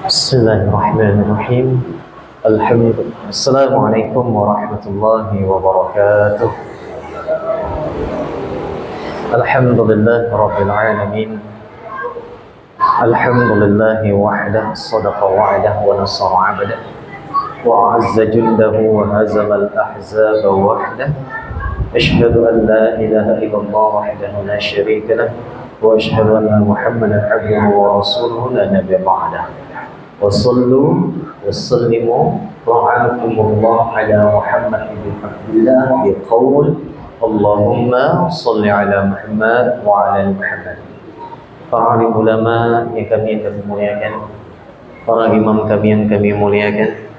Bismillahirrahmanirrahim. Assalamualaikum warahmatullahi wabarakatuh. Alhamdulillah rabbil alamin. Alhamdulillahi wahdah sadaqa wa'dah wa nasara 'abdah wa 'azza jundahu wa hazama al-ahzaba wahdah. Asyhadu an la ilaha illallah wahdahu la syarika lah wa asyhadu anna Muhammadan 'abduhu wa rasuluhu la nabiyya ba'dah. Wassallu wassallimu ra'akumullah ala Muhammad ibn Abdullah biqaul Allahumma salli ala Muhammad wa ala Muhammad. Para alim ulama yang kami muliakan, para imam kami yang kami muliakan,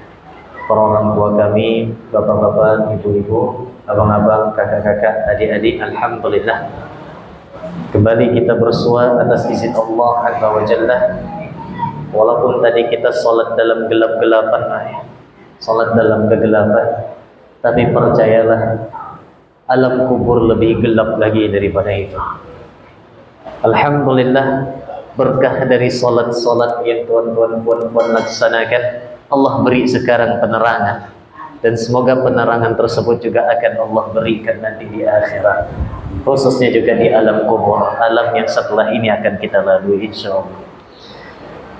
para orang tua kami, bapak-bapak, ibu-ibu, abang-abang, kakak-kakak, adik-adik, alhamdulillah kembali kita bersua atas izin Allah Azza wa Jalla. Walaupun tadi kita sholat dalam gelap-gelapan, sholat dalam kegelapan, tapi percayalah alam kubur lebih gelap lagi daripada itu. Alhamdulillah berkah dari sholat-sholat yang tuan-tuan puan-puan laksanakan, Allah beri sekarang penerangan, dan semoga penerangan tersebut juga akan Allah berikan nanti di akhirat, khususnya juga di alam kubur, alam yang setelah ini akan kita lalui insyaallah.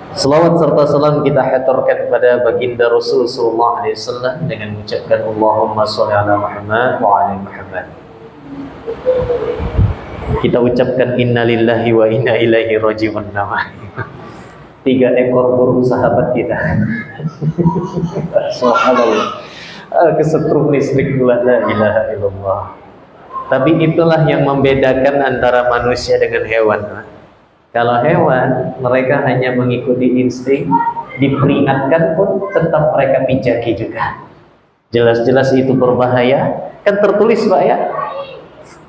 Salawat serta salam kita haturkan kepada baginda Rasul sallallahu alaihi wasallam dengan mengucapkan Allahumma shalli ala Muhammad wa ala Muhammad. Kita ucapkan innalillahi wa inna ilaihi raji'un namanya. 3 ekor burung sahabat kita. Subhanallah. Kesetrum listrik pula, la ilaha illallah. Tapi itulah yang membedakan antara manusia dengan hewan. Kalau hewan, mereka hanya mengikuti insting, diperingatkan pun tetap mereka pijaki juga. Jelas-jelas itu berbahaya, kan tertulis Pak ya,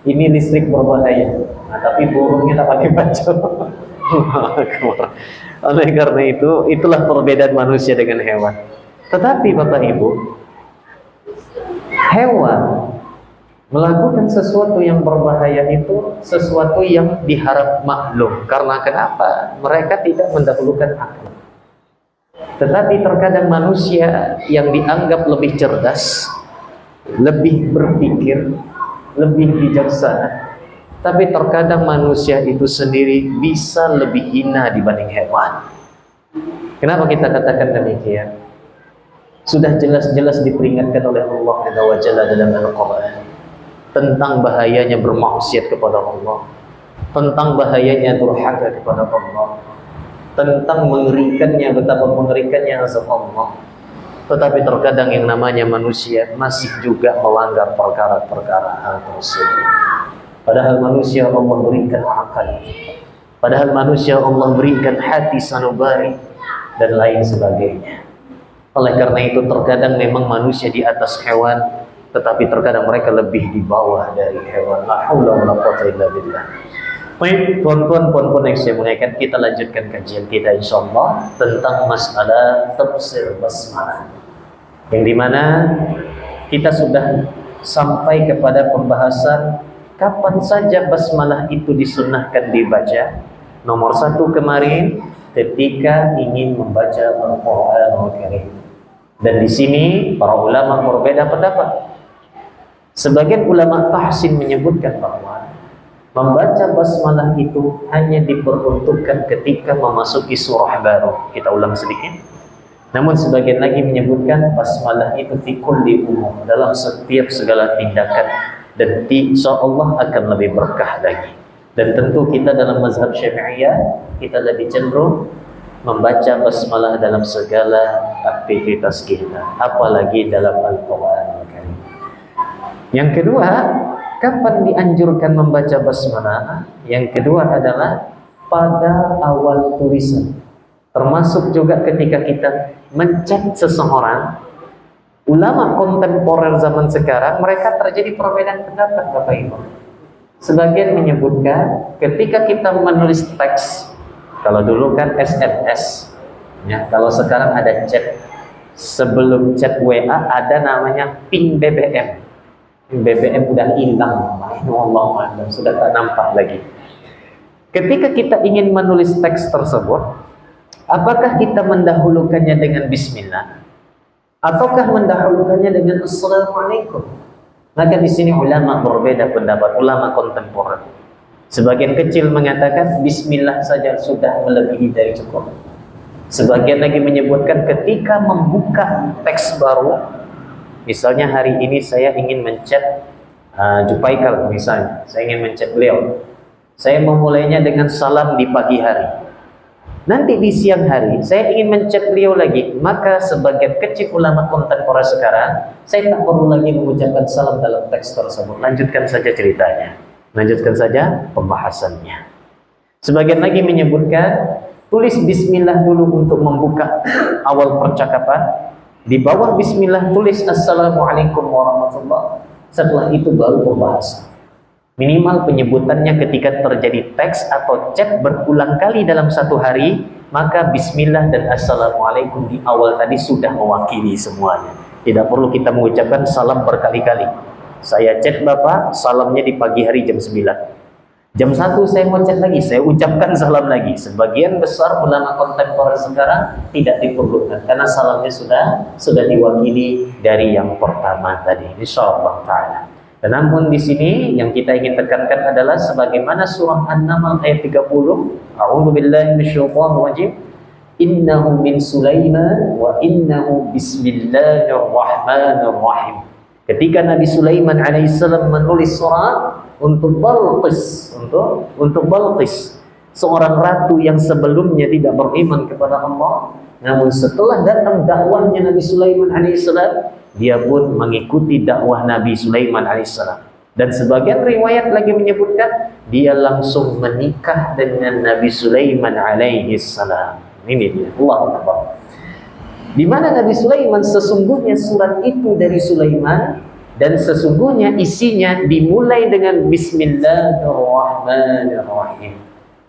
ini listrik berbahaya. Nah, tapi burung kita pakai baju. Oleh karena itu, itulah perbedaan manusia dengan hewan. Tetapi Bapak Ibu, hewan melakukan sesuatu yang berbahaya itu sesuatu yang diharap maklum. Karena kenapa? Mereka tidak mendahulukan akal. Tetapi terkadang manusia yang dianggap lebih cerdas, lebih berpikir, lebih bijaksana, tapi terkadang manusia itu sendiri bisa lebih hina dibanding hewan. Kenapa kita katakan demikian? Sudah jelas-jelas diperingatkan oleh Allah Azza wa Jalla dalam Al-Quran tentang bahayanya bermaksiat kepada Allah, tentang bahayanya durhaka kepada Allah, tentang mengerikannya, betapa mengerikannya azab Allah. Tetapi terkadang yang namanya manusia masih juga melanggar perkara-perkara hal tersebut. Padahal manusia Allah berikan akal, padahal manusia Allah berikan hati sanubari dan lain sebagainya. Oleh karena itu terkadang memang manusia di atas hewan, tetapi terkadang mereka lebih di bawah dari hewan. La haula wala quwwata illa billah. Baik, tuan-tuan puan-puan yang saya muliakan, kita lanjutkan kajian kita insyaallah tentang masalah tafsir basmalah. Yang dimana kita sudah sampai kepada pembahasan kapan saja basmalah itu disunnahkan dibaca. Nomor 1 kemarin ketika ingin membaca Al-Qur'anul Karim. Dan di sini para ulama berbeda pendapat. Sebagian ulama tahsin menyebutkan bahwa membaca basmalah itu hanya diperuntukkan ketika memasuki surah baru. Kita ulang sedikit. Namun sebagian lagi menyebutkan basmalah itu fi kulli umur, dalam setiap segala tindakan, dan insyaallah akan lebih berkah lagi. Dan tentu kita dalam mazhab Syafi'iyah kita lebih cenderung membaca basmalah dalam segala aktivitas kita, apalagi dalam Al-Qur'an. Yang kedua, kapan dianjurkan membaca basmalah? Yang kedua adalah pada awal tulisan. Termasuk juga ketika kita mencet seseorang. Ulama kontemporer zaman sekarang, mereka terjadi perbedaan pendapat Bapak Ibu. Sebagian menyebutkan ketika kita menulis teks, kalau dulu kan SMS, ya, kalau sekarang ada chat. Sebelum chat WA ada namanya ping BBM. BBM udah hilang, Allah sudah tak nampak lagi. Ketika kita ingin menulis teks tersebut, Apakah kita mendahulukannya dengan bismillah ataukah mendahulukannya dengan assalamualaikum? Maka di sini ulama berbeda pendapat, ulama kontemporer. Sebagian kecil mengatakan bismillah saja sudah melebihi dari cukup. Sebagian lagi menyebutkan ketika membuka teks baru, misalnya hari ini saya ingin mencet Jupaikal misalnya, saya ingin mencet beliau. Saya memulainya dengan salam di pagi hari. Nanti di siang hari saya ingin mencet beliau lagi, maka sebagian kecil ulama kontemporer sekarang, saya tak perlu lagi mengucapkan salam dalam teks tersebut. Lanjutkan saja ceritanya, lanjutkan saja pembahasannya. Sebagian lagi menyebutkan tulis bismillah dulu untuk membuka awal percakapan. Di bawah bismillah tulis assalamualaikum warahmatullahi. Setelah itu baru pembahasan. Minimal penyebutannya ketika terjadi teks atau chat berulang kali dalam satu hari, maka bismillah dan assalamualaikum di awal tadi sudah mewakili semuanya. Tidak perlu kita mengucapkan salam berkali-kali. Saya chat Bapak, salamnya di pagi hari jam 9. Jam 1 saya mau chat lagi, saya ucapkan salam lagi. Sebagian besar ulama kontemporer sekarang tidak diperlukan karena salamnya sudah diwakili dari yang pertama tadi. Insyaallah taala. Dan namun di sini yang kita ingin tekankan adalah sebagaimana surah An-Naml ayat 30, A'udzu billahi minasyaitonir rajim. Innahu min Sulaiman wa innahu bismillahirrahmanirrahim. Ketika Nabi Sulaiman alaihissalam menulis surat untuk Balqis, untuk Balqis, seorang ratu yang sebelumnya tidak beriman kepada Allah, namun setelah datang dakwahnya Nabi Sulaiman alaihissalam, dia pun mengikuti dakwah Nabi Sulaiman alaihissalam. Dan sebagian riwayat lagi menyebutkan dia langsung menikah dengan Nabi Sulaiman alaihissalam. Ini dia, Allahu Akbar. Di mana Nabi Sulaiman sesungguhnya surat itu dari Sulaiman dan sesungguhnya isinya dimulai dengan Bismillahirrahmanirrahim.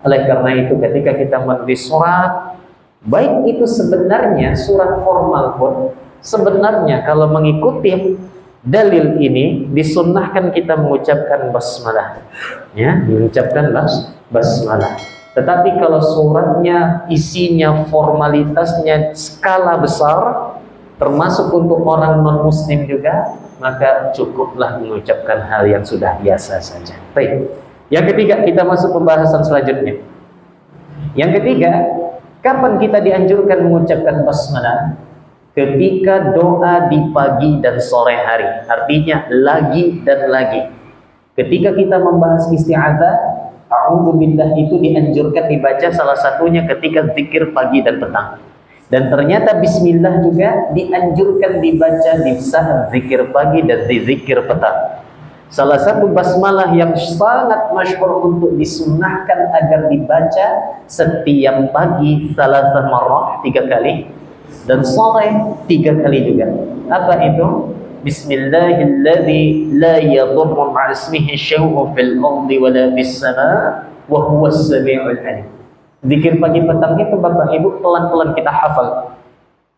Oleh karena itu ketika kita menulis surat, baik itu sebenarnya surat formal pun, sebenarnya kalau mengikuti dalil ini disunnahkan kita mengucapkan basmalah, ya, mengucapkan basmalah. Tetapi kalau suratnya isinya formalitasnya skala besar, termasuk untuk orang non muslim juga, maka cukuplah mengucapkan hal yang sudah biasa saja. Baik. Yang ketiga, kita masuk pembahasan selanjutnya. Yang ketiga, kapan kita dianjurkan mengucapkan basmalah? Ketika doa di pagi dan sore hari, artinya lagi dan lagi. Ketika kita membahas isti'adzah, a'udzubillah itu dianjurkan dibaca salah satunya ketika zikir pagi dan petang. Dan ternyata bismillah juga dianjurkan dibaca di saat zikir pagi dan di zikir petang. Salah satu basmalah yang sangat masyhur untuk disunnahkan agar dibaca setiap pagi salasah marrah 3 kali dan sore 3 kali juga. Apa itu? Bismillahilladzi la yadurru ma'a ismihi syai'un fil ardi wa la fis sama' wa huwas sami'ul 'alim. Zikir pagi petang itu Bapak Ibu pelan-pelan kita hafal.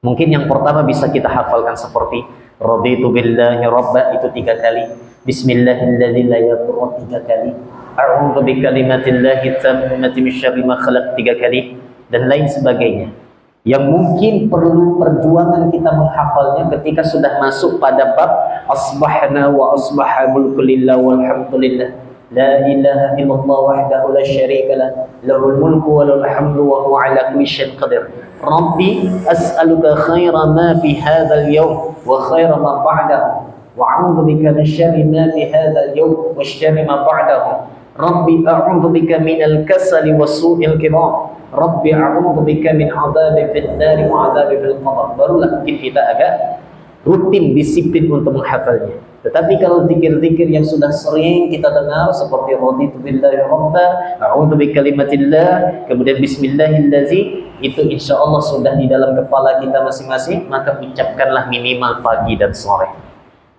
Mungkin yang pertama bisa kita hafalkan seperti raditu billahi rabba itu 3 kali. Bismillahilladzi la yadurru 3 kali. A'udzu bikalimatillahi tammati min syarri ma khalaq 3 kali dan lain sebagainya. Yang mungkin perlu perjuangan kita menghafalnya ketika sudah masuk pada bab asbahna wa asbaha mulku lillah walhamdulillah la ilaha illallah wahdahu la syarika lah lahul mulku wa lahul hamdu wa huwa ala kulli syai'in qadir. Rabbi as'aluka khaira ma fi hadzal yawm wa khaira ma ba'dahu wa a'udzu bika min syarri ma fi hadzal yawm wa syarri ma ba'dahu. Rabbi a'udzu bika minal kasali wa su'il qidam. Rabbi a'udzu bika min 'adzabi fin nar wa 'adzabi fil qabr. Barulah mungkin kita agak rutin disiplin untuk menghafalnya. Tetapi kalau zikir-zikir yang sudah sering kita dengar seperti raditu billahi rabba, a'udzu bikalimatillah, kemudian bismillahilladzi, itu insyaallah sudah di dalam kepala kita masing-masing, maka ucapkanlah minimal pagi dan sore.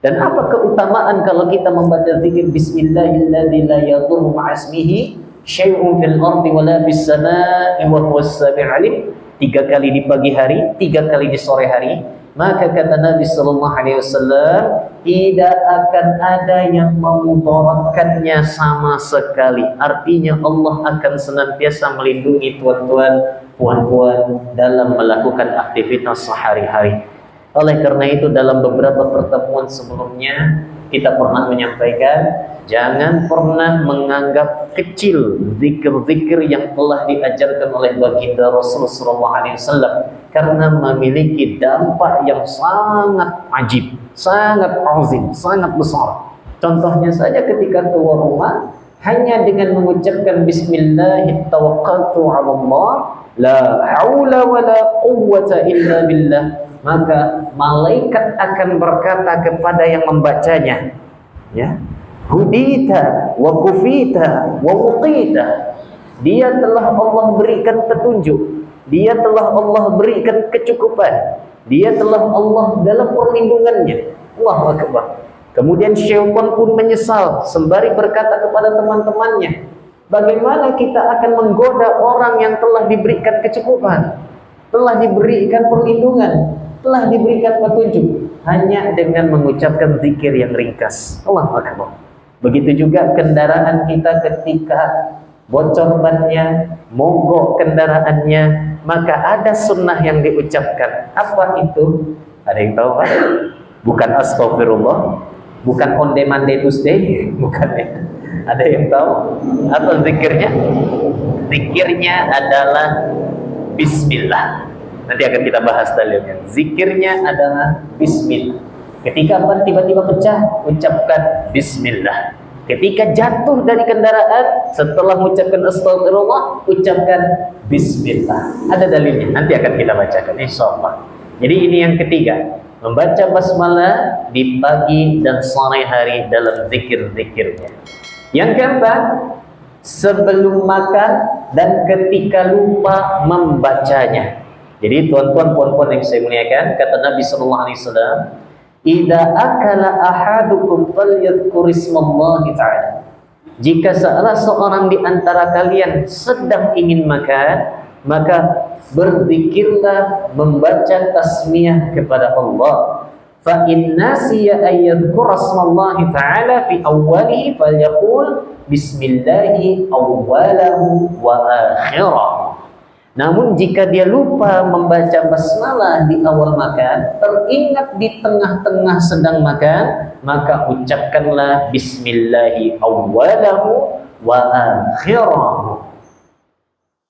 Dan apa keutamaan kalau kita membaca zikir bismillahilladzi la yadurru ma'a ismihi syai'un fil ardi wa la fis samaa'i wa huwas sami'ul 'alim 3 kali di pagi hari, 3 kali di sore hari. maka kata Nabi sallallahu alaihi wasallam, tidak akan ada yang memudaratkannya sama sekali. Artinya Allah akan senantiasa melindungi tuan-tuan, puan-puan dalam melakukan aktivitas sehari-hari. Oleh karena itu dalam beberapa pertemuan sebelumnya kita pernah menyampaikan, jangan pernah menganggap kecil zikir-zikir yang telah diajarkan oleh baginda Rasulullah SAW, karena memiliki dampak yang sangat ajib, sangat azim, sangat besar. Contohnya saja ketika keluar rumah, hanya dengan mengucapkan Bismillah tawakkaltu 'ala Allah, la haula wa la quwwata illa billah, maka malaikat akan berkata kepada yang membacanya, ya, hudita wa kufita wa wuqita, dia telah Allah berikan petunjuk, dia telah Allah berikan kecukupan, dia telah Allah dalam perlindungannya. Allahu Akbar. Kemudian syaitan pun menyesal sembari berkata kepada teman-temannya, bagaimana kita akan menggoda orang yang telah diberikan kecukupan, telah diberikan perlindungan, telah diberikan petunjuk, hanya dengan mengucapkan zikir yang ringkas. Allahu Akbar. Begitu juga kendaraan kita ketika bocor bannya, mogok kendaraannya, maka ada sunnah yang diucapkan. Apa itu? Ada yang tahu Pak? Bukan astagfirullah, bukan on demand day Tuesday, bukan ya. Ada yang tahu? Apa zikirnya? Zikirnya adalah Bismillah. Nanti akan kita bahas dalilnya. Zikirnya adalah Bismillah. Ketika ban tiba-tiba pecah, ucapkan Bismillah. Ketika jatuh dari kendaraan, setelah mengucapkan astagfirullah, ucapkan Bismillah. Ada dalilnya, nanti akan kita bacakan insyaallah. Jadi ini yang ketiga, membaca basmalah di pagi dan sore hari dalam zikir-zikirnya. Yang keempat, sebelum makan dan ketika lupa membacanya. Jadi tuan-tuan, puan-puan yang saya muliakan, kata Nabi sallallahu alaihi wasallam, "Idza akala ahadukum falyadhkur ismallahi ta'ala." Jika salah seorang di antara kalian sedang ingin makan, maka berzikirlah membaca tasmiyah kepada Allah. Fa in nasiya ay yadhkura ismallahi ta'ala fi awwalihi falyaqul bismillahi awwalahu wa akhirahu. Namun jika dia lupa membaca basmalah di awal makan, teringat di tengah-tengah sedang makan, maka ucapkanlah bismillahi awwalahu wa akhirahu.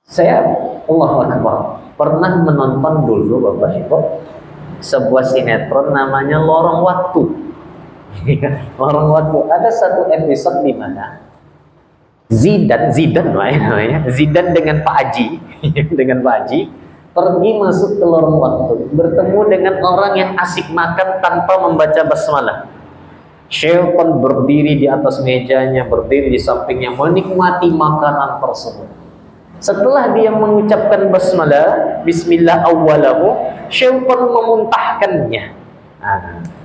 Saya, Allahu Akbar, pernah menonton dulu Bapak Ibu sebuah sinetron namanya Lorong Waktu. Lorong Waktu, ada satu episode di mana Zidan namanya, Zidan dengan Pak Haji, dengan Pak Haji pergi masuk ke lorong waktu, bertemu dengan orang yang asik makan tanpa membaca basmalah. Syaitan berdiri di atas mejanya, berdiri di sampingnya, menikmati makanan tersebut. Setelah dia mengucapkan basmalah, bismillah awwalahu, syaitan memuntahkannya.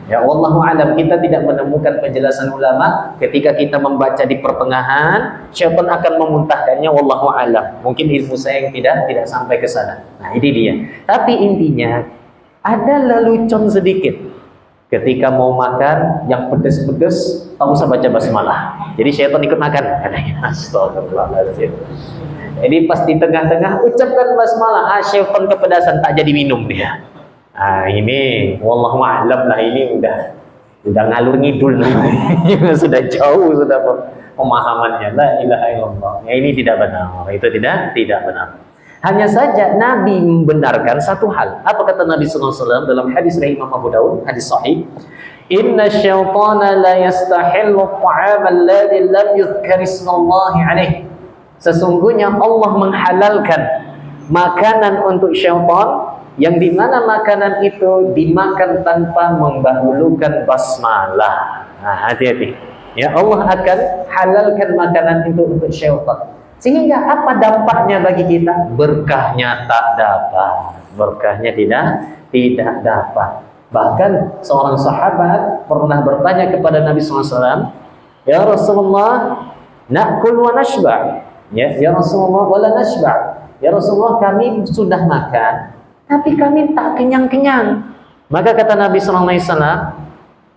Ya wallahu alam, kita tidak menemukan penjelasan ulama ketika kita membaca di pertengahan syaitan akan memuntahkannya, wallahu alam. Mungkin ilmu saya yang tidak sampai ke sana. Nah, ini dia. Tapi intinya ada lelucon sedikit. Ketika mau makan yang pedes-pedes, tak usah baca basmalah. Jadi syaitan ikut makan katanya. Astagfirullahaladzim. Jadi pas di tengah-tengah ucapkan basmalah, syaitan kepedasan, tak jadi minum dia. Ini wallahu a'lam lah, ini udah ngalur ngidul sudah jauh sudah pemahamannya. La ilaha illallah. Ya, ini tidak benar. Itu tidak benar. Hanya saja Nabi membenarkan satu hal. Apa kata Nabi sallallahu alaihi wasallam dalam hadis riwayat Imam Abu Daud, hadis sahih? Inna syaitana la yastahillu at-ta'ama alladhi lam yuzkar ismullahi alaihi. Sesungguhnya Allah menghalalkan makanan untuk syaitan yang dimana makanan itu dimakan tanpa mendahulukan basmalah. Nah, hati-hati. Ya, Allah akan halalkan makanan itu untuk syaitan. Sehingga apa dampaknya bagi kita? Berkahnya tak dapat. Berkahnya tidak dapat. Bahkan seorang sahabat pernah bertanya kepada Nabi SAW, "Ya Rasulullah, na'kul wa nashba'." Ya Rasulullah, wala nashba'. Ya Rasulullah, kami sudah makan, tapi kami tak kenyang-kenyang. Maka kata Nabi SAW,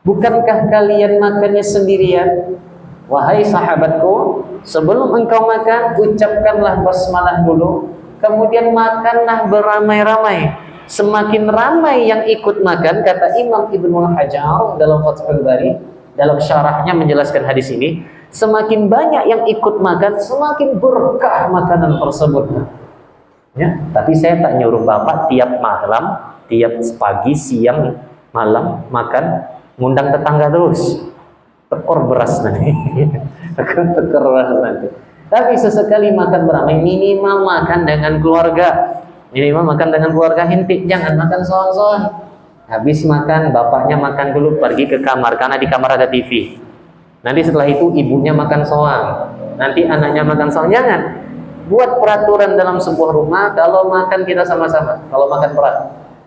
bukankah kalian makannya sendirian? Wahai sahabatku, sebelum engkau makan, ucapkanlah basmalah dulu, kemudian makanlah beramai-ramai. Semakin ramai yang ikut makan, kata Imam Ibnu Hajar dalam Fathul Bari, dalam syarahnya menjelaskan hadis ini, semakin banyak yang ikut makan, semakin berkah makanan tersebut. Ya, tapi saya tak nyuruh bapak tiap malam, tiap pagi, siang, malam makan, ngundang tetangga terus, tekor beras nanti, akan tekor beras nanti. Tapi sesekali makan beramai, minimal makan dengan keluarga, minimal makan dengan keluarga inti, jangan makan soal-soal. Habis makan, bapaknya makan dulu, pergi ke kamar karena di kamar ada TV. Nanti setelah itu ibunya makan soal, nanti anaknya makan soal, jangan. Buat peraturan dalam sebuah rumah, kalau makan kita sama-sama. Kalau makan berat,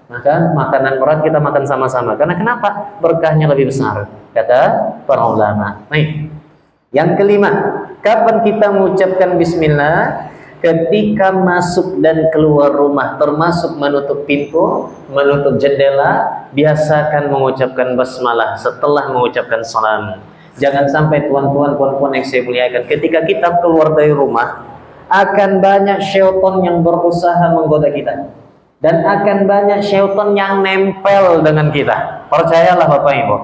maka makanan berat kita makan sama-sama. Karena kenapa? Berkahnya lebih besar, kata para ulama. Baik. Yang kelima, kapan kita mengucapkan bismillah? Ketika masuk dan keluar rumah, termasuk menutup pintu, menutup jendela, biasakan mengucapkan basmalah setelah mengucapkan salam. Jangan sampai tuan-tuan, puan-puan yang saya muliakan, ketika kita keluar dari rumah, akan banyak syaitan yang berusaha menggoda kita, dan akan banyak syaitan yang nempel dengan kita. Percayalah Bapak Ibu,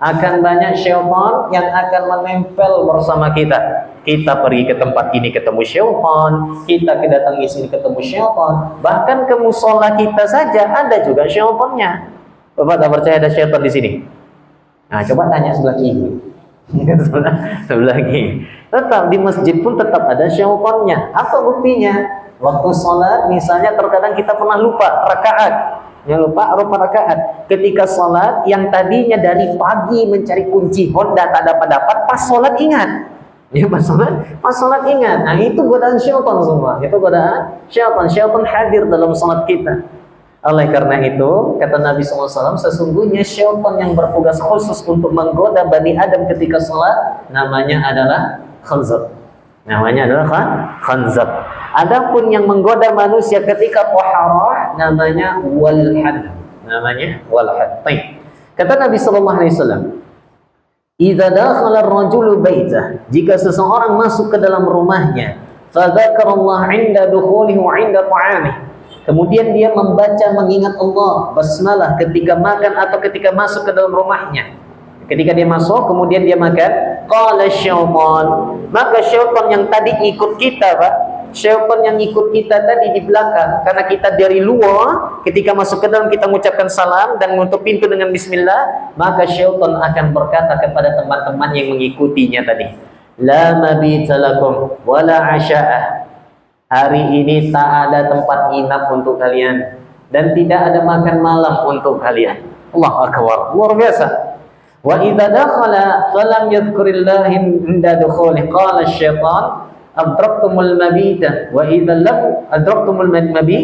akan banyak syaitan yang akan menempel bersama kita. Kita pergi ke tempat ini ketemu syaitan, kita kedatangi sini ketemu syaitan, bahkan ke musola kita saja ada juga syaitannya. Bapak tak percaya ada syaitan di sini? Nah, coba tanya sebelah kiri. sebelah kiri. Tetap di masjid pun tetap ada syaitannya. Apa buktinya? Waktu sholat misalnya terkadang kita pernah lupa rakaat. Yang lupa rakaat. Ketika sholat yang tadinya dari pagi mencari kunci Honda tak dapat-dapat, pas sholat ingat. Ya, pas sholat ingat. Nah, itu godaan syaitan semua. Itu godaan syaitan. Syaitan hadir dalam sholat kita. Oleh karena itu, kata Nabi SAW, sesungguhnya syaitan yang bertugas khusus untuk menggoda Bani Adam ketika sholat, namanya adalah khanzab. Namanya adalah khanzab. Adapun yang menggoda manusia ketika taharah, namanya walhad. Namanya walhad. Baik. Kata Nabi SAW, idza dakhala ar-rajulu baitah, jika seseorang masuk ke dalam rumahnya, fa dzakarallaha 'inda dukhulihi wa 'inda ta'amihi, kemudian dia membaca mengingat Allah, basmalah ketika makan atau ketika masuk ke dalam rumahnya. Ketika dia masuk, kemudian dia makan, qala syaitan, maka syaitan yang tadi ikut kita, Pak, syaitan yang ikut kita tadi di belakang, karena kita dari luar, ketika masuk ke dalam kita mengucapkan salam dan menutup pintu dengan bismillah, maka syaitan akan berkata kepada teman-teman yang mengikutinya tadi, la mabita lakum wala asya'ah, hari ini tak ada tempat nginap untuk kalian dan tidak ada makan malam untuk kalian. Allahu akbar, luar biasa. Wa idza dakhala falam yadhkurillahi inda dukhuli qala asy-syaitan adraktumul mabita wa idza lam adraktumul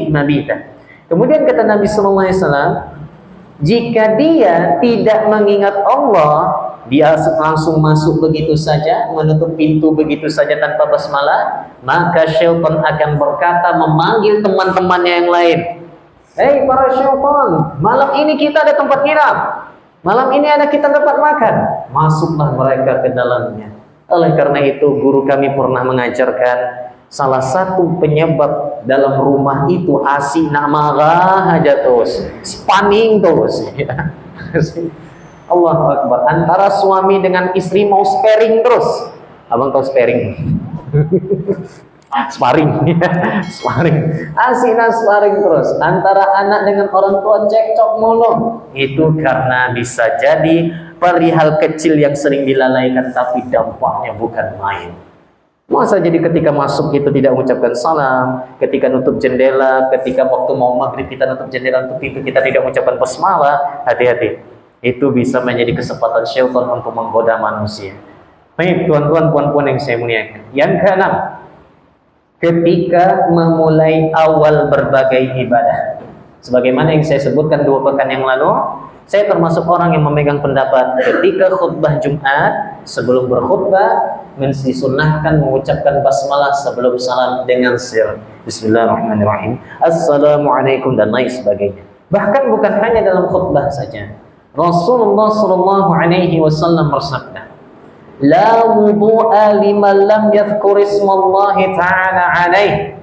mabita. Kemudian kata Nabi sallallahu alaihi wasallam, jika dia tidak mengingat Allah, dia langsung masuk begitu saja, menutup pintu begitu saja tanpa basmalah, maka syaitan akan berkata memanggil teman-temannya yang lain. Hei para syaitan, malam ini kita ada tempat nginap. Malam ini ada kita dapat makan. Masuklah mereka ke dalamnya. Oleh karena itu guru kami pernah mengajarkan, salah satu penyebab dalam rumah itu asih nak marah aja terus, spanning terus. Allahu Akbar. Antara suami dengan istri mau sparing terus. Abang tahu sparing? Sparring. Sparring. Asina sparring terus. Antara anak dengan orang tua cekcok mulu. Itu karena bisa jadi perihal kecil yang sering dilalaikan, tapi dampaknya bukan main. Masa jadi ketika masuk itu tidak mengucapkan salam, ketika nutup jendela, ketika waktu mau maghrib kita nutup jendela, nutup pintu kita tidak mengucapkan basmalah. Hati-hati. Itu bisa menjadi kesempatan syaitan untuk menggoda manusia. Baik, tuan-tuan, puan-puan yang saya muliakan. Yang keenam, ketika memulai awal berbagai ibadah. Sebagaimana yang saya sebutkan 2 pekan yang lalu, saya termasuk orang yang memegang pendapat ketika khutbah Jumat, sebelum berkhutbah, disunnahkan mengucapkan basmalah sebelum salam dengan sir. Bismillahirrahmanirrahim. Assalamualaikum dan lain sebagainya. Bahkan bukan hanya dalam khutbah saja. Rasulullah sallallahu alaihi wasallam bersabda, "La wudu'a liman lam yadhkur ismallahi ta'ala alaih."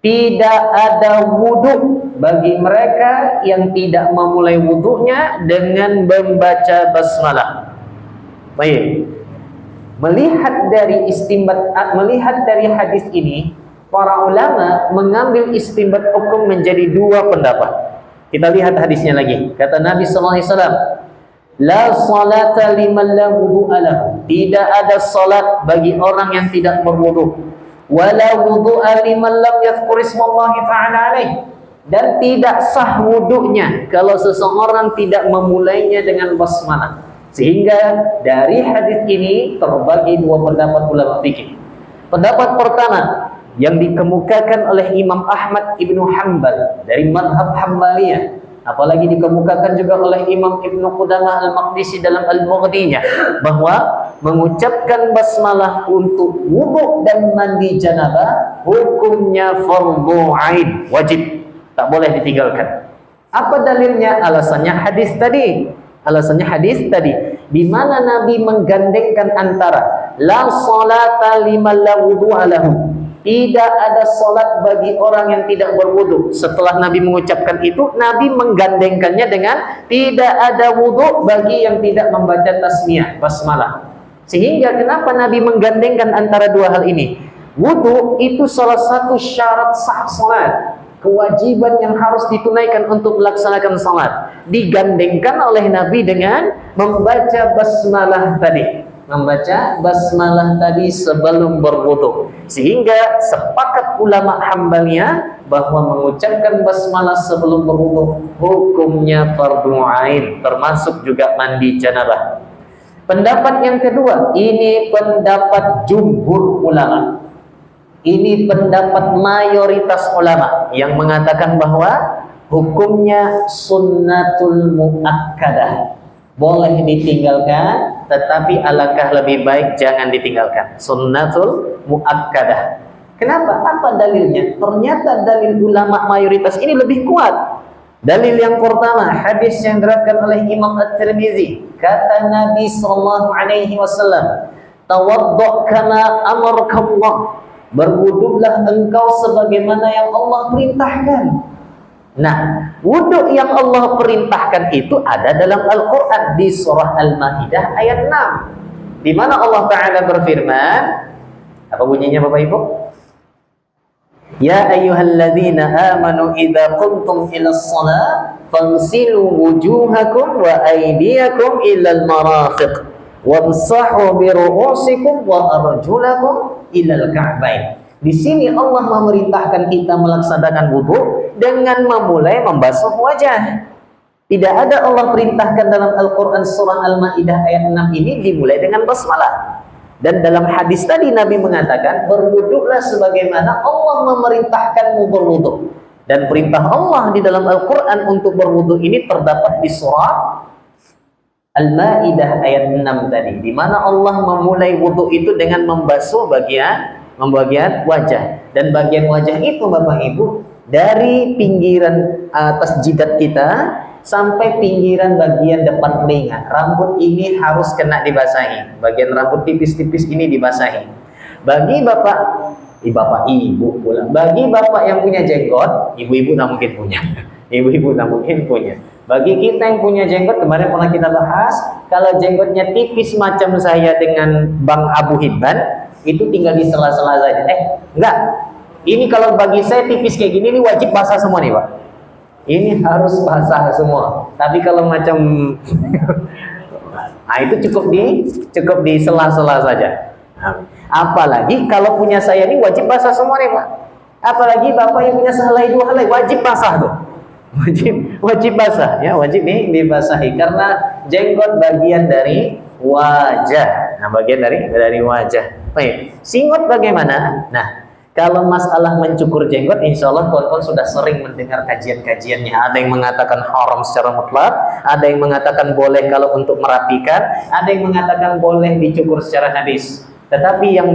Tidak ada wudu bagi mereka yang tidak memulai wudunya dengan membaca basmalah. Baik. Melihat dari hadis ini, para ulama mengambil istinbat hukum menjadi dua pendapat. Kita lihat hadisnya lagi. Kata Nabi sallallahu alaihi wasallam, "La salata liman la wudu'a lahu." Tidak ada salat bagi orang yang tidak berwudu. Wala wudu'a liman lam yadhkur ismallahi ta'ala alaih. Dan tidak sah wudunya kalau seseorang tidak memulainya dengan basmalah. Sehingga dari hadis ini terbagi dua pendapat ulama fikih. Pendapat pertama yang dikemukakan oleh Imam Ahmad ibnu Hanbal dari madhab Hanbaliyah, apalagi dikemukakan juga oleh Imam Ibnu Qudamah al-Maqdisi dalam Al-Mughninya, bahwa mengucapkan basmalah untuk wudu dan mandi janabah hukumnya fardhu ain, wajib, tak boleh ditinggalkan. Apa dalilnya? Alasannya hadis tadi. Di mana Nabi menggandengkan antara la salata liman la wudu'a lahu. Tidak ada salat bagi orang yang tidak berwudu. Setelah Nabi mengucapkan itu, Nabi menggandengkannya dengan tidak ada wudu bagi yang tidak membaca tasmiyah, basmalah. Sehingga kenapa Nabi menggandengkan antara dua hal ini? Wudu itu salah satu syarat sah salat, kewajiban yang harus ditunaikan untuk melaksanakan salat. Digandengkan oleh Nabi dengan membaca basmalah tadi. Sebelum berwudu. Sehingga sepakat ulama Hanbaliyah bahwa mengucapkan basmalah sebelum berwudu hukumnya fardhu ain, termasuk juga mandi janabah. Pendapat yang kedua, ini pendapat jumhur ulama. Ini pendapat mayoritas ulama yang mengatakan bahwa hukumnya sunnatul muakkadah. Boleh ditinggalkan, tetapi alangkah lebih baik jangan ditinggalkan. Sunnatul muakkadah. Kenapa? Apa dalilnya? Ternyata dalil ulama mayoritas ini lebih kuat. Dalil yang pertama, hadis yang diriwayatkan oleh Imam At-Tirmizi. Kata Nabi sallallahu alaihi wasallam, "Tawaddu' kama amarakallah." Berwudulah engkau sebagaimana yang Allah perintahkan. Nah, wudhu yang Allah perintahkan itu ada dalam Al-Quran di surah Al-Ma'idah ayat 6, di mana Allah Ta'ala berfirman, apa bunyinya Bapak Ibu? Ya ayyuhalladzina amanu idza qumtum ila shalah fagsilu wujuhakum wa aydiyakum ilal marafiq wamsahu bi ru'usikum wa arjulakum ilal ka'bain. Di sini Allah memerintahkan kita melaksanakan wudu dengan memulai membasuh wajah. Tidak ada Allah perintahkan dalam Al-Quran surah Al-Ma'idah ayat 6 ini dimulai dengan basmalah. Dan dalam hadis tadi Nabi mengatakan berwudulah sebagaimana Allah memerintahkanmu berwudu. Dan perintah Allah di dalam Al-Quran untuk berwudu ini terdapat di surah Al-Ma'idah ayat 6 tadi, di mana Allah memulai wudu itu dengan membasuh bagian wajah. Dan bagian wajah itu Bapak Ibu dari pinggiran atas jidat kita sampai pinggiran bagian depan telinga. Rambut ini harus kena dibasahi. Bagian rambut tipis-tipis ini dibasahi. Bagi ibu pula. Bagi bapak yang punya jenggot, ibu-ibu tak mungkin punya. Ibu-ibu tak mungkin punya. Bagi kita yang punya jenggot, kemarin pernah kita bahas, kalau jenggotnya tipis macam saya dengan Bang Abu Hibban, itu tinggal di sela-sela saja. Enggak. Ini kalau bagi saya tipis kayak gini, ini wajib basah semua nih Pak. Ini harus basah semua. Tapi kalau macam nah itu cukup di sela-sela saja. Apalagi kalau punya saya ini wajib basah semua nih Pak. Apalagi Bapak yang punya sehelai dua helai, wajib basah tuh. Wajib basah ya, wajib nih dibasahi karena jenggot bagian dari wajah. Nah, bagian dari wajah. Baik, singgot bagaimana? Nah, kalau masalah mencukur jenggot, insya Allah tuan-tuan sudah sering mendengar kajian-kajiannya. Ada yang mengatakan haram secara mutlak, ada yang mengatakan boleh kalau untuk merapikan, ada yang mengatakan boleh dicukur secara habis. Tetapi yang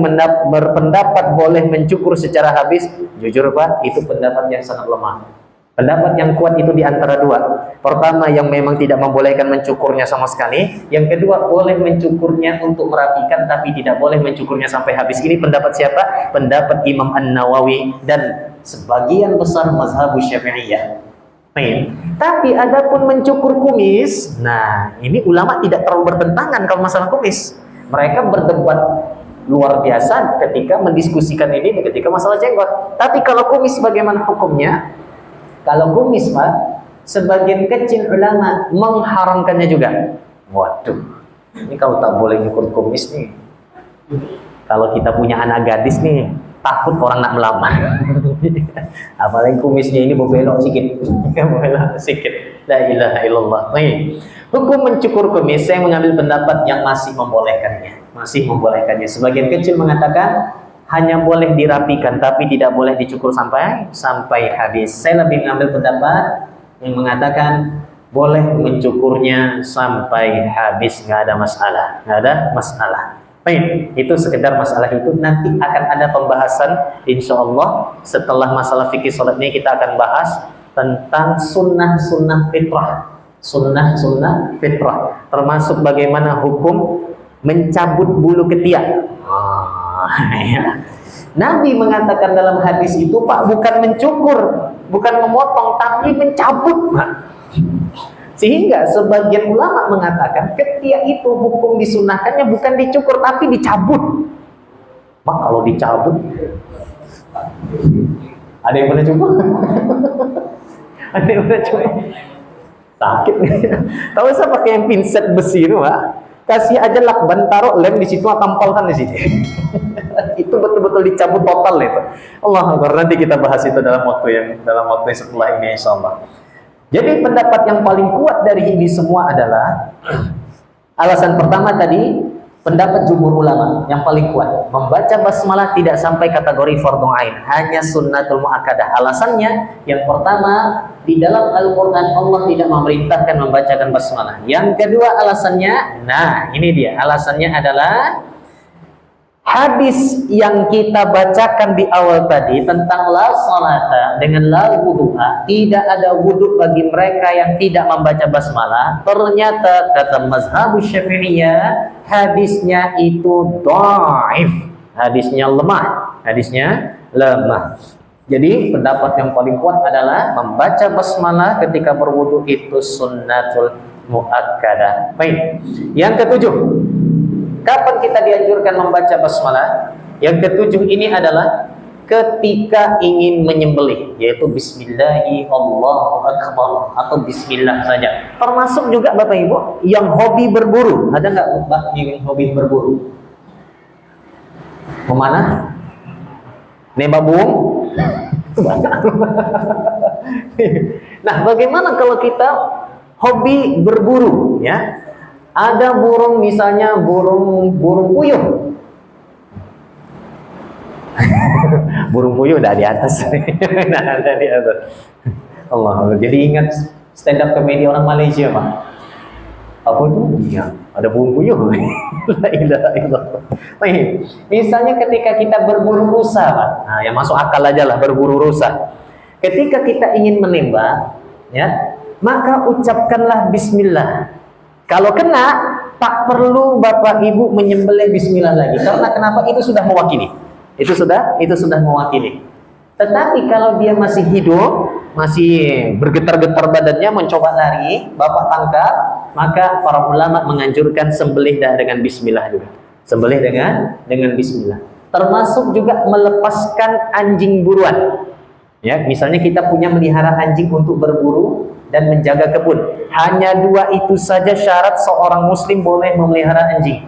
berpendapat boleh mencukur secara habis, jujur Pak, itu pendapat yang sangat lemah. Pendapat yang kuat itu di antara dua. Pertama, yang memang tidak membolehkan mencukurnya sama sekali. Yang kedua, boleh mencukurnya untuk merapikan, tapi tidak boleh mencukurnya sampai habis. Ini pendapat siapa? Pendapat Imam An-Nawawi dan sebagian besar mazhab Syafi'iyah. Tapi adapun mencukur kumis, nah ini ulama tidak terlalu bertentangan kalau masalah kumis. Mereka berdebat luar biasa ketika mendiskusikan ini ketika masalah jenggot. Tapi kalau kumis bagaimana hukumnya? Kalau kumis, Pak, sebagian kecil ulama mengharamkannya juga. Waduh, ini kalau tak boleh nyukur kumis nih. Kalau kita punya anak gadis nih, takut orang nak melamar. Apalagi kumisnya ini berbelok sedikit. Berbelok sedikit. La ilaha illallah. Baik. Hukum mencukur kumis, saya mengambil pendapat yang masih membolehkannya. Masih membolehkannya. Sebagian kecil mengatakan hanya boleh dirapikan, tapi tidak boleh dicukur sampai habis. Saya lebih mengambil pendapat yang mengatakan boleh mencukurnya sampai habis, nggak ada masalah, nggak ada masalah. Baik, itu sekedar masalah itu. Nanti akan ada pembahasan, insya Allah setelah masalah fikih sholat ini kita akan bahas tentang sunnah-sunnah fitrah, sunnah-sunnah fitrah, termasuk bagaimana hukum mencabut bulu ketiak. Nabi mengatakan dalam hadis itu, Pak, bukan mencukur, bukan memotong, tapi mencabut, Pak. Sehingga sebagian ulama mengatakan ketiak itu hukum disunahkannya bukan dicukur tapi dicabut. Pak, kalau dicabut, ada yang pernah coba? Ada yang pernah coba? Sakit. Tahu saya pakai yang pinset besi itu, Pak. Kasih aja lakban, taruh lem di situ, tampalkan di sini. Itu betul-betul dicabut total itu. Allah Akbar. Nanti kita bahas itu dalam waktu setelah ini, insyaallah. Jadi pendapat yang paling kuat dari ini semua adalah alasan pertama tadi, pendapat jumhur ulama yang paling kuat, membaca basmalah tidak sampai kategori fardhu ain, hanya sunnatul muakkadah. Alasannya yang pertama, di dalam Al-Qur'an Allah tidak memerintahkan membacakan basmalah. Yang kedua alasannya, nah ini dia, alasannya adalah hadis yang kita bacakan di awal tadi tentang la salata dengan la wudu'a, tidak ada wudu bagi mereka yang tidak membaca basmalah. Ternyata kata mazhab Syafi'iyah, hadisnya itu dhaif, hadisnya lemah, Jadi pendapat yang paling kuat adalah membaca basmalah ketika berwudu itu sunnatul muakkadah. Baik. Yang ketujuh, kapan kita dianjurkan membaca basmalah? Yang ketujuh ini adalah ketika ingin menyembelih, yaitu bismillahi Allahu akbar atau bismillah saja. Termasuk juga Bapak Ibu yang hobi berburu. Ada nggak Mbak yang hobi berburu? Kemana? Nembak burung? Nah, bagaimana kalau kita hobi berburu, ya? Ada burung, misalnya burung puyuh. Burung puyuh udah di atas. Nah, ada di atas. Allah. Jadi ingat stand up comedy orang Malaysia, Pak. Apa itu? Iya, ada burung puyuh. La ilaha illallah. Misalnya ketika kita berburu rusa, Pak. Nah, yang masuk akal aja lah berburu rusa. Ketika kita ingin menembak, ya, maka ucapkanlah bismillah. Kalau kena, tak perlu Bapak Ibu menyembelih bismillah lagi. Karena kenapa? Itu sudah mewakili. Itu sudah mewakili. Tetapi kalau dia masih hidup, masih bergetar-getar badannya, mencoba lari, Bapak tangkap, maka para ulama menganjurkan sembelih dengan bismillah juga. Sembelih dengan bismillah. Termasuk juga melepaskan anjing buruan. Ya, misalnya kita punya melihara anjing untuk berburu dan menjaga kebun. Hanya dua itu saja syarat seorang muslim boleh memelihara anjing.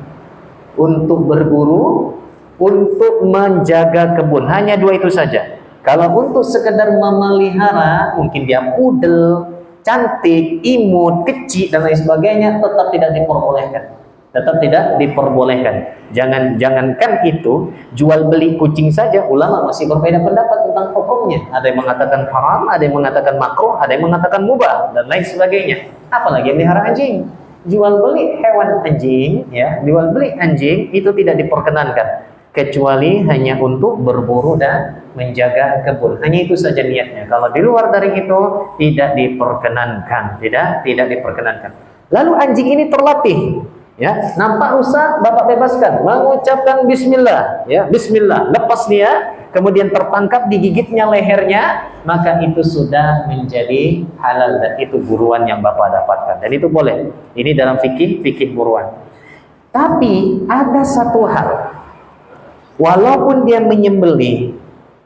Untuk berburu, untuk menjaga kebun. Hanya dua itu saja. Kalau untuk sekedar memelihara, mungkin dia pudel, cantik, imut, kecil dan lain sebagainya, tetap tidak diperbolehkan. Tetap tidak diperbolehkan. Jangankan itu, jual beli kucing saja ulama masih berbeda pendapat tentang hukumnya. Ada yang mengatakan haram, ada yang mengatakan makruh, ada yang mengatakan mubah dan lain sebagainya. Apalagi melihara anjing. Jual beli hewan anjing, ya, jual beli anjing itu tidak diperkenankan kecuali hanya untuk berburu dan menjaga kebun. Hanya itu saja niatnya. Kalau di luar dari itu tidak diperkenankan, tidak diperkenankan. Lalu anjing ini terlatih, ya, nampak rusak, bapak bebaskan, mengucapkan Bismillah, ya, Bismillah, lepas dia, kemudian tertangkap digigitnya lehernya, maka itu sudah menjadi halal dan itu buruan yang bapak dapatkan dan itu boleh. Ini dalam fikih buruan. Tapi ada satu hal, walaupun dia menyembelih,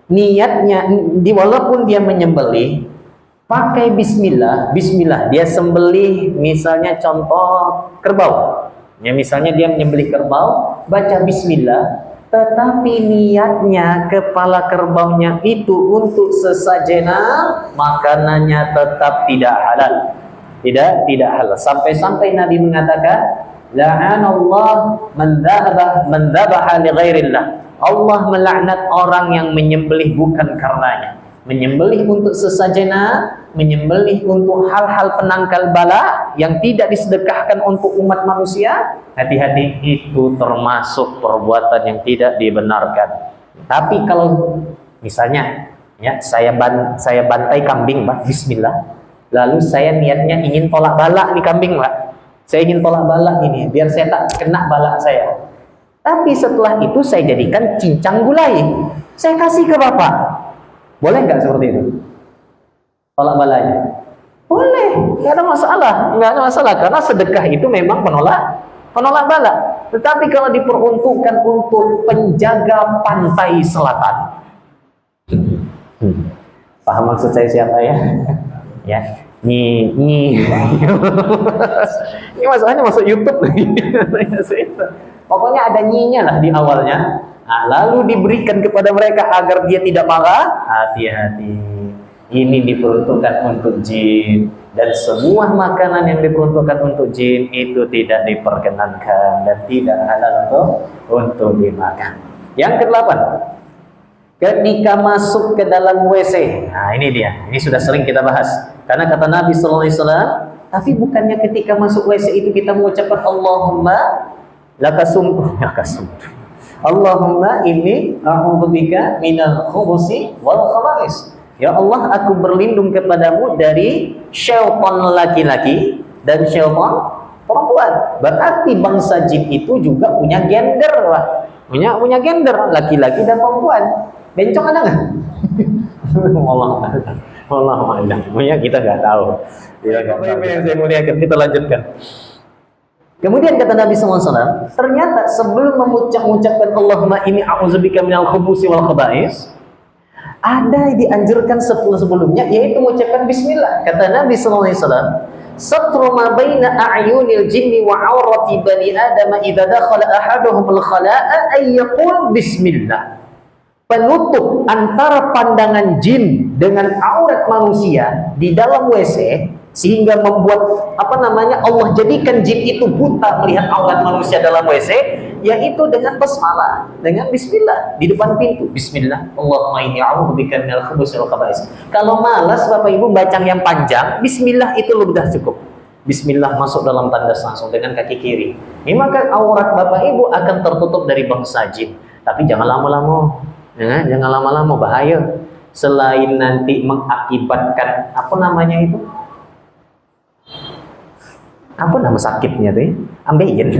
niatnya, walaupun dia menyembelih pakai Bismillah, dia sembelih misalnya contoh kerbau, ya misalnya dia menyembelih kerbau, baca Bismillah, tetapi niatnya kepala kerbaunya itu untuk sesajenak, makanannya tetap tidak halal, tidak halal. Sampai-sampai Nabi mengatakan, la'anallah man dzabaha li ghairillah. Allah melaknat orang yang menyembelih bukan karenanya. Menyembelih untuk sesajenak, menyembelih untuk hal-hal penangkal bala yang tidak disedekahkan untuk umat manusia, hati-hati, itu termasuk perbuatan yang tidak dibenarkan. Tapi kalau misalnya, ya, saya bantai kambing, Pak, Bismillah, lalu saya niatnya ingin tolak bala nih kambing, Pak. Saya ingin tolak balak ini, biar saya tak kena balak saya. Tapi setelah itu saya jadikan cincang gulai, saya kasih ke bapak. Boleh nggak seperti itu? Tolak balanya? Boleh, nggak ada masalah, karena sedekah itu memang penolak balak. Tetapi kalau diperuntukkan untuk penjaga pantai selatan, paham maksud saya siapa ya? Ya. Ini masalahnya masuk YouTube lagi. Pokoknya ada nyinya lah di awalnya. Nah, lalu diberikan kepada mereka agar dia tidak marah. Hati-hati, ini diperuntukkan untuk jin, dan semua makanan yang diperuntukkan untuk jin itu tidak diperkenankan dan tidak halal untuk dimakan. Yang ke-8, ketika masuk ke dalam WC. Nah, ini dia. Ini sudah sering kita bahas. Karena kata Nabi sallallahu alaihi wasallam, tapi bukannya ketika masuk WC itu kita mengucapkan Allahumma lakasum. Allahumma inni a'udzubika minal khubusi wal khaba'is. Ya Allah, aku berlindung kepadamu dari syaitan laki-laki dan syaitan perempuan. Berarti bangsa jin itu juga punya gender, Pak. Punya gender, laki-laki dan perempuan. Bencong ada nggak? Allah a'lam. Punya kita nggak tahu. Saya muliakan, kita lanjutkan. Kemudian kata Nabi SAW, ternyata sebelum mengucapkan Allahumma inni a'udzubika minal khubusi wal khaba'is, ada dianjurkan sebelumnya, yaitu mengucapkan Bismillah. Kata Nabi SAW, satru ma baina a'yunil jinni wa awrati bani adam idza dakhala ahaduhumul khala'a ay yaqul Bismillah. Penutup antara pandangan jin dengan aurat manusia di dalam WC, sehingga membuat Allah jadikan jin itu buta melihat aurat manusia dalam WC, yaitu dengan basmalah, dengan Bismillah di depan pintu. Bismillah, Allahumma inni a'udzubika minal khubuthi wal khaba'is. Kalau malas Bapak Ibu baca yang panjang, Bismillah itu sudah cukup. Bismillah masuk dalam tandas langsung dengan kaki kiri. Ini maka aurat Bapak Ibu akan tertutup dari bangsa jin. Tapi jangan lama-lama. Jangan lama-lama, bahaya. Selain nanti mengakibatkan apa nama sakitnya tuh? Ambeien.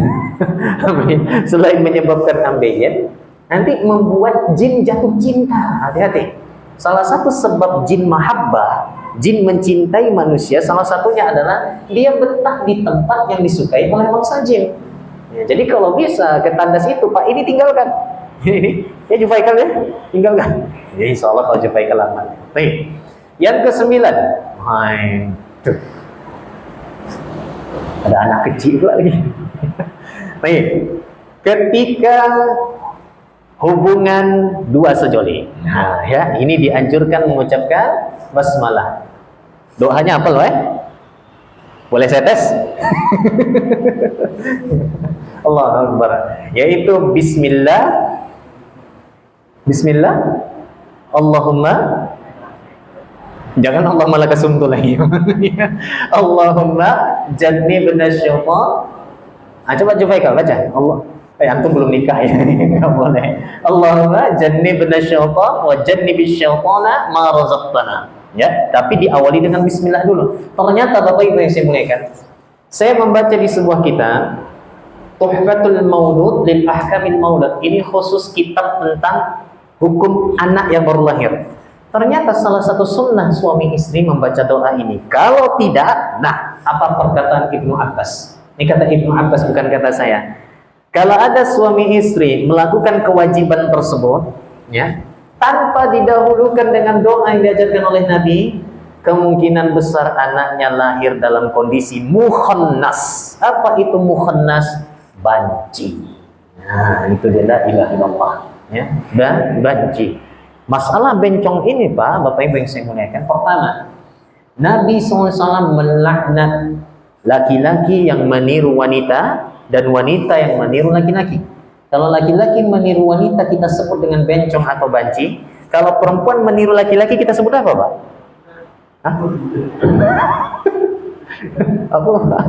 Selain menyebabkan ambeien, nanti membuat jin jatuh cinta. Hati-hati. Salah satu sebab jin mahabbah, jin mencintai manusia, salah satunya adalah dia betah di tempat yang disukai oleh bangsa jin. Ya, jadi kalau bisa ke tandas itu, Pak, ini tinggalkan. Ya Jufaikal ya, tinggalkan. Ya insya Allah kalau Jufaikal aman. Baik. Yang ke-9, tuh. Ada anak kecil lagi. Baik. Ketika hubungan dua sejoli, nah ya, ini dianjurkan mengucapkan basmalah. Doanya apa loh? Boleh saya tes? Allahu Akbar. Yaitu Bismillah, Allahumma, jangan Allahumma lakasumtu lagi. Allahumma jannibna syaitan. Coba Jufaikal baca. Antum belum nikah ya, nggak boleh. Allahumma jannibna syaitan wa jannibish syaitana ma razaqtana. Ya, tapi diawali dengan bismillah dulu. Ternyata Bapak Ibu yang saya muliakan, saya membaca di sebuah kitab Tuhfatul Maulud lil Ahkamil Maulud. Ini khusus kitab tentang hukum anak yang baru lahir. Ternyata salah satu sunnah suami istri membaca doa ini. Kalau tidak, nah apa perkataan Ibnu Abbas? Ini kata Ibnu Abbas, bukan kata saya. Kalau ada suami istri melakukan kewajiban tersebut, ya, tanpa didahulukan dengan doa yang diajarkan oleh Nabi, kemungkinan besar anaknya lahir dalam kondisi mukhannas. Apa itu mukhannas? Banci. Nah, itu dia la ilaha illallah, ya. Dan banci. Masalah bencong ini, Pak, Bapak Ibu yang saya muliakan, pertama, Nabi SAW melaknat laki-laki yang meniru wanita dan wanita yang meniru laki-laki. Kalau laki-laki meniru wanita kita sebut dengan bencong atau banci. Kalau perempuan meniru laki-laki kita sebut apa, Pak? Hah? Apa?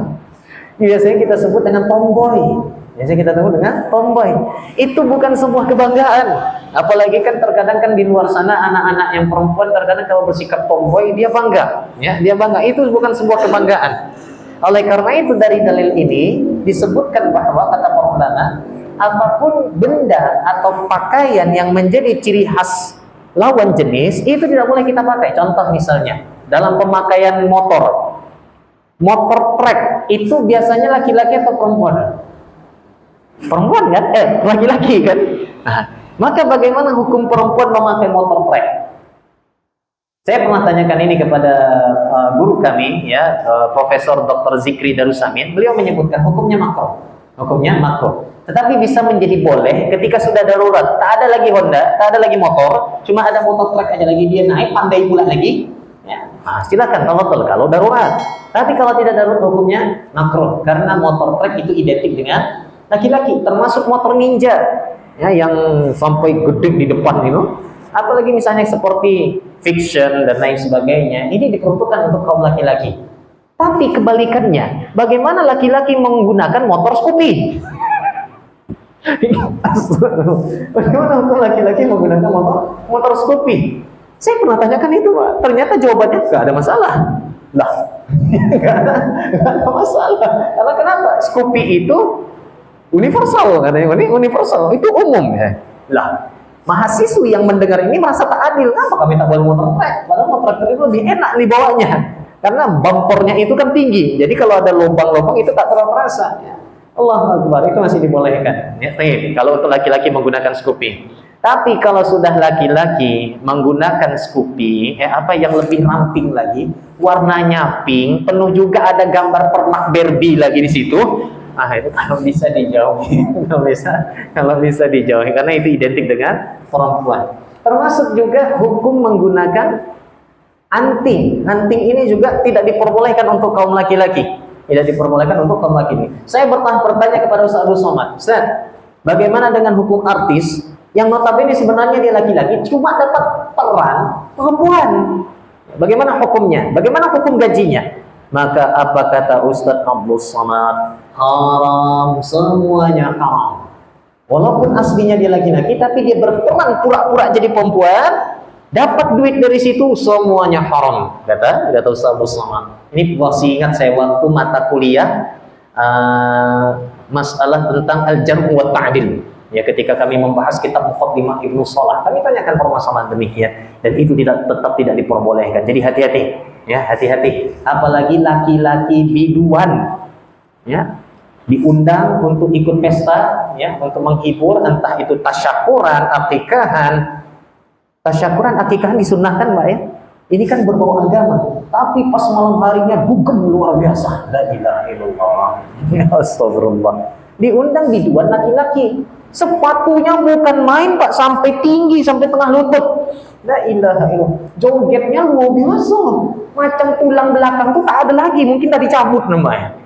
Biasanya kita sebut dengan tomboy. Biasanya kita sebut dengan tomboy. Itu bukan sebuah kebanggaan. Apalagi kan terkadang kan di luar sana anak-anak yang perempuan terkadang kalau bersikap tomboy dia bangga, ya, dia bangga. Itu bukan sebuah kebanggaan. Oleh karena itu dari dalil ini disebutkan bahwa kata para ulama, apapun benda atau pakaian yang menjadi ciri khas lawan jenis itu tidak boleh kita pakai. Contoh misalnya dalam pemakaian motor trek itu biasanya laki-laki atau perempuan? Perempuan kan? Laki-laki kan? Nah, maka bagaimana hukum perempuan memakai motor trek? Saya pernah tanyakan ini kepada guru kami, ya, Profesor Dr. Zikri Darussamin. Beliau menyebutkan hukumnya makruh. Hukumnya makruh. Tetapi bisa menjadi boleh ketika sudah darurat. Tak ada lagi Honda, tak ada lagi motor, cuma ada motor trek aja lagi, dia naik pandai pula lagi. Ya, nah, silakan kalau darurat. Tapi kalau tidak darurat hukumnya makruh karena motor trek itu identik dengan laki-laki, termasuk motor ninja, ya, yang sampai gede di depan itu. Apalagi misalnya seperti fiction dan lain sebagainya, ini diperuntukkan untuk kaum laki-laki. Tapi kebalikannya, bagaimana laki-laki menggunakan motor Scoopy? Bagaimana untuk laki-laki menggunakan motor Scoopy? Saya pernah tanyakan itu, Pak. Ternyata jawabannya nggak ada masalah. Lah, nggak ada masalah. Karena kenapa? Scoopy itu universal, katanya. Ini universal, itu umum ya. Lah, mahasiswi yang mendengar ini merasa tak adil. Kenapa kami tak boleh motor trek? Padahal motor trek itu lebih enak nih bawanya. Karena bumpernya itu kan tinggi. Jadi kalau ada lubang-lubang itu tak terlalu terasa. Ya. Allahu Akbar, itu masih dibolehkan. Ya, kalau untuk laki-laki menggunakan Scoopy. Tapi kalau sudah laki-laki menggunakan Scoopy, apa yang lebih ramping lagi, warnanya pink, penuh juga ada gambar permak Barbie lagi di situ. Itu kalau bisa dijauhi, kalau bisa dijauhi, karena itu identik dengan perempuan. Termasuk juga hukum menggunakan anting. Anting ini juga tidak diperbolehkan untuk kaum laki-laki. Tidak diperbolehkan untuk kaum laki-laki. Saya bertanya kepada Ustaz Abdul Somad, Ustaz, bagaimana dengan hukum artis yang notabene sebenarnya dia laki-laki, cuma dapat peran perempuan? Bagaimana hukumnya? Bagaimana hukum gajinya? Maka apa kata Ustaz Abdul Somad? Haram, semuanya haram. Walaupun aslinya dia laki-laki, tapi dia berperan pura-pura jadi perempuan, dapat duit dari situ, semuanya haram. Kata Ustaz Abdul Somad. Ini masih ingat saya waktu mata kuliah masalah tentang al-jarh wa ta'dil. Ya, ketika kami membahas kitab Muqaddimah Ibnu Shalah, kami tanyakan permasalahan demikian, dan itu tetap tidak diperbolehkan. Jadi hati-hati, ya, hati-hati. Apalagi laki-laki biduan, ya, diundang untuk ikut pesta, ya, untuk menghibur, entah itu tasyakuran, akikahan. Tasyakuran, akikahan disunnahkan, Mbak, ya. Ini kan berbau agama, tapi pas malam harinya dugem luar biasa. La ilaha illallah. Astagfirullah. Diundang biduan laki-laki. Sepatunya bukan main, Pak, sampai tinggi, sampai tengah lutut. La ilaha illallah. Jogetnya luar biasa. Macam tulang belakang tuh tak ada lagi, mungkin tadi cabut namanya.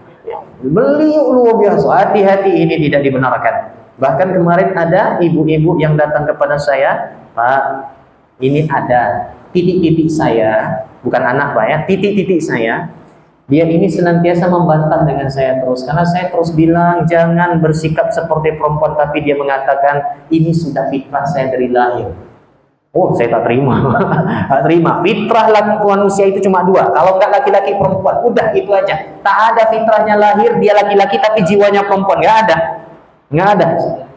Beliau luar biasa. Hati-hati, ini tidak dibenarkan. Bahkan kemarin ada ibu-ibu yang datang kepada saya, Pak, ini ada titik-titik saya, bukan anak, Pak, ya, titik-titik saya Dia ini senantiasa membantah dengan saya terus, karena saya terus bilang jangan bersikap seperti perempuan, tapi dia mengatakan ini sudah fitrah saya dari lahir. Oh, saya tak terima. Tak terima. Fitrah laki manusia itu cuma dua. Kalau enggak laki-laki perempuan, udah itu aja. Tak ada fitrahnya lahir dia laki-laki tapi jiwanya perempuan, enggak ada. Enggak ada.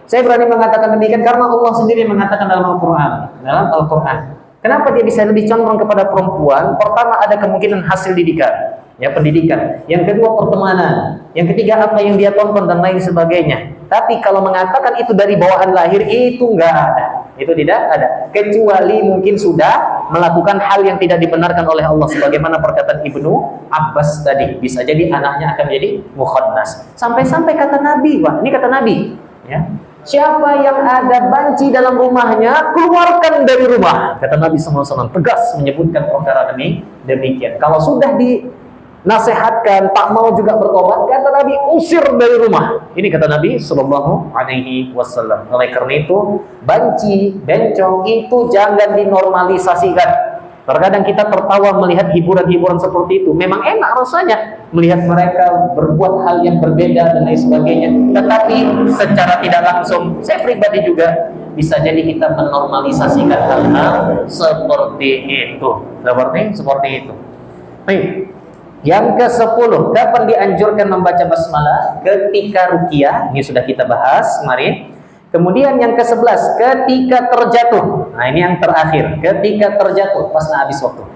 Saya berani mengatakan demikian karena Allah sendiri mengatakan dalam Al-Qur'an. Kenapa dia bisa lebih condong kepada perempuan? Pertama, ada kemungkinan hasil didikan, ya, pendidikan. Yang kedua, pertemanan. Yang ketiga, apa yang dia tonton dan lain sebagainya. Tapi kalau mengatakan itu dari bawaan lahir, itu enggak ada. Itu tidak ada. Kecuali mungkin sudah melakukan hal yang tidak dibenarkan oleh Allah, sebagaimana perkataan Ibnu Abbas tadi. Bisa jadi anaknya akan menjadi mukhannas. Sampai-sampai kata Nabi, wah, ini kata Nabi, ya. Siapa yang ada banci dalam rumahnya, keluarkan dari rumah. Kata Nabi SAW, tegas menyebutkan perkara demikian. Kalau sudah dinasihatkan, tak mau juga bertobat, kata Nabi, usir dari rumah. Ini kata Nabi SAW. Oleh karena itu, banci, bencong itu jangan dinormalisasikan. Terkadang kita tertawa melihat hiburan-hiburan seperti itu. Memang enak rasanya melihat mereka berbuat hal yang berbeda dan lain sebagainya. Tetapi secara tidak langsung, saya pribadi juga bisa jadi kita menormalisasikan hal-hal seperti itu. Seperti itu. Baik. Yang ke-10, kapan dianjurkan membaca basmalah? Ketika ruqyah, ini sudah kita bahas kemarin. Kemudian yang ke-11, ketika terjatuh. Nah, ini yang terakhir, ketika terjatuh pas habis waktu.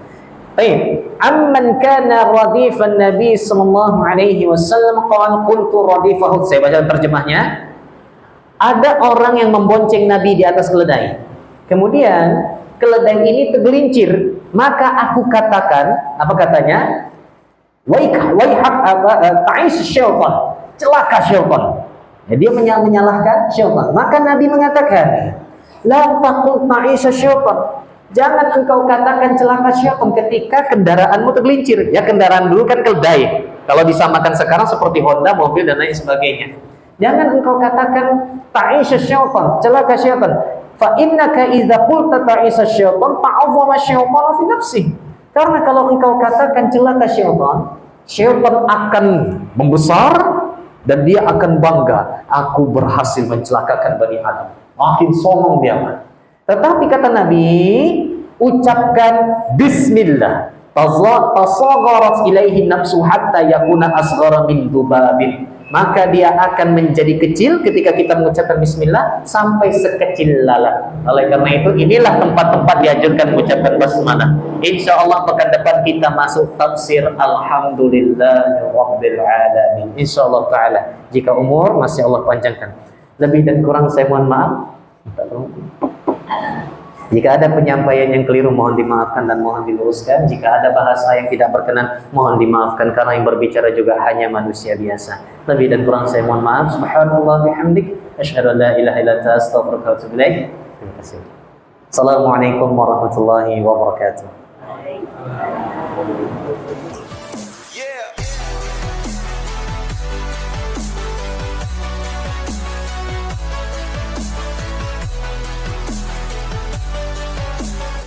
Baik, amman kana radifan Nabi sallallahu alaihi wasallam qala qultu radifahu. Saya baca terjemahnya. Ada orang yang membonceng Nabi di atas keledai. Kemudian keledai ini tergelincir, maka aku katakan, apa katanya? Waihak ta'is syaitan. Celaka syaitan. Ya, dia menyalahkan syaitan. Maka Nabi mengatakan, la taqul ta'isa syaitan. Jangan engkau katakan celaka syaitan ketika kendaraanmu tergelincir. Ya, kendaraan dulu kan keledai. Kalau disamakan sekarang seperti Honda, mobil dan lain sebagainya. Jangan engkau katakan ta'isa syaitan, celaka syaitan. Fa innaka idza qulta ta'isa syaitan ta'azzama syaitan fi nafsi. Karena kalau engkau katakan celaka syaitan, syaitan akan membesar dan dia akan bangga, aku berhasil mencelakakan Bani Adam. Makin sombong dia. Tetapi kata Nabi, ucapkan bismillah. Tasagharat ilaihi nafsu hatta yakuna asghara min dubabin. Maka dia akan menjadi kecil ketika kita mengucapkan bismillah sampai sekecil lalat. Oleh karena itu, inilah tempat-tempat dianjurkan mengucapkan basmalah. Insya Allah pekan depan kita masuk tafsir Alhamdulillahirabbil alamin. Insya Allah taala. Jika umur masih Allah panjangkan. Lebih dan kurang saya mohon maaf. Jika ada penyampaian yang keliru mohon dimaafkan dan mohon diluruskan. Jika ada bahasa yang tidak berkenan mohon dimaafkan karena yang berbicara juga hanya manusia biasa. Lebih dan kurang saya mohon maaf. Subhanallah bihamdik asyhadu an la ilaha illa anta astaghfiruka wa atubu ilaik. Terima kasih. Assalamualaikum warahmatullahi wabarakatuh.